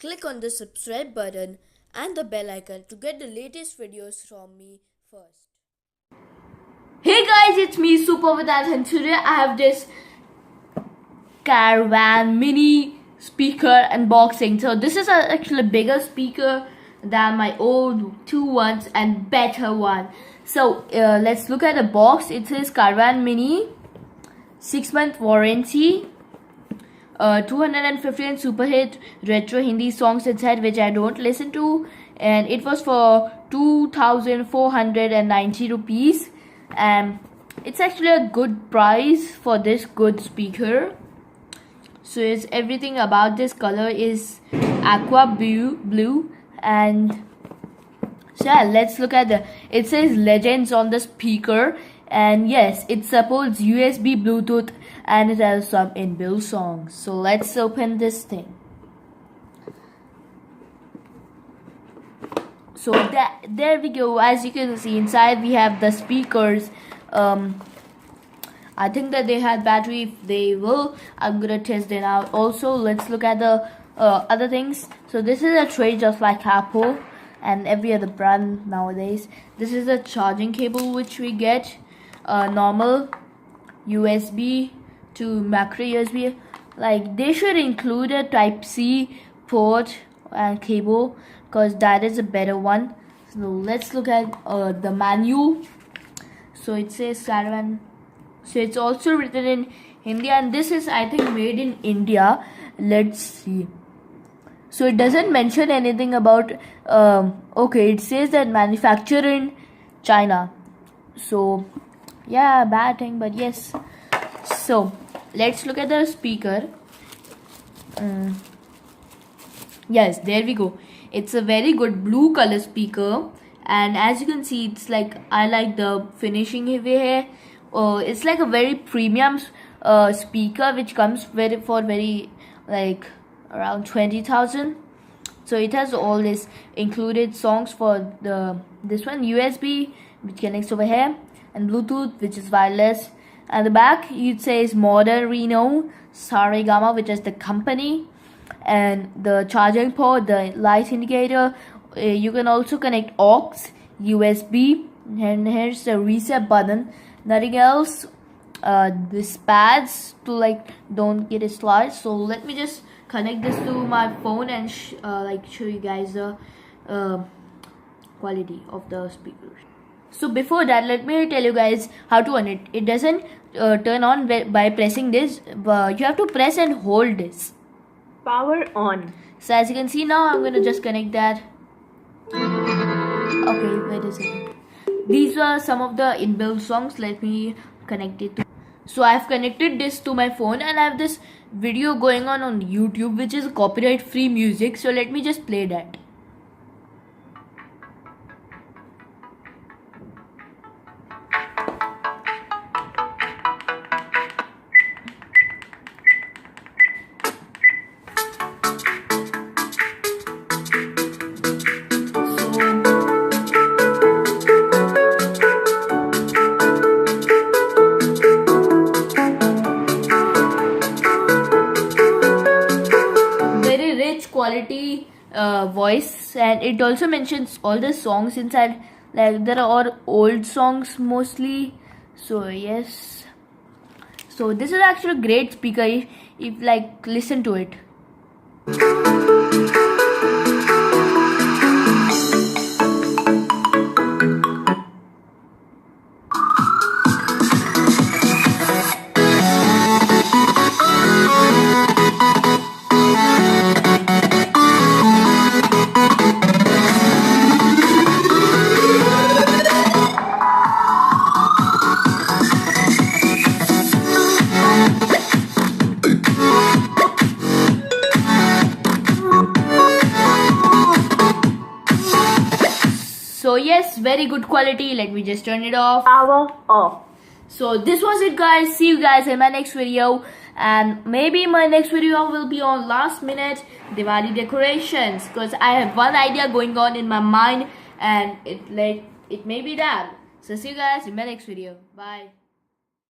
Click on the subscribe button and the bell icon to get the latest videos from me first. Hey guys, it's me Super Vidal, and today I have this Caravaan mini speaker unboxing. So this is actually a bigger speaker than my old two ones and better one. So let's look at the box. It says Caravaan mini, 6-month warranty, 215 super hit retro Hindi songs inside, which I don't listen to, and it was for 2,490 rupees, and it's actually a good price for this good speaker. So it's everything about this color is aqua blue, and so yeah, let's look at it says legends on the speaker, and yes, it supports USB, Bluetooth, and it has some inbuilt songs. So let's open this thing. So there we go. As you can see, inside we have the speakers. I think that they had battery. If they will, I'm gonna test it out. Also, let's look at the other things. So this is a tray just like Apple and every other brand nowadays. This is a charging cable which we get, normal USB to macro USB. Like, they should include a Type-C port and cable, because that is a better one. So let's look at the manual. So it says Caravaan. So it's also written in Hindi, and this is, I think, made in India. Let's see. So it doesn't mention anything about okay, it says that manufactured in China. So yeah, bad thing, but yes. So let's look at the speaker. Yes, there we go. It's a very good blue color speaker, and as you can see, it's like, I like the finishing here. It's like a very premium speaker which comes for very like around 20,000. So it has all this included songs for this one, USB which connects over here, and Bluetooth which is wireless. And the back it says Modern Reno Saregama, which is the company, and the charging port, the light indicator. You can also connect aux, USB, and here's the reset button. Nothing else. This pads to like don't get it slide. So let me just connect this to my phone and show you guys the quality of the speakers. So before that, let me tell you guys how to on it. It doesn't turn on by pressing this, but you have to press and hold this. Power on. So as you can see now, I'm gonna just connect that. Okay, wait a second. These are some of the inbuilt songs. Let me connect it to. So I've connected this to my phone, and I have this video going on YouTube which is copyright free music. So let me just play that. Quality voice, and it also mentions all the songs inside. Like, there are all old songs mostly. So yes, so this is actually a great speaker if like listen to it. So yes, very good quality. Let me just turn it off. Power off. So this was it, guys. See you guys in my next video, and maybe my next video will be on last minute Diwali decorations, because I have one idea going on in my mind, and it may be that. So see you guys in my next video. Bye.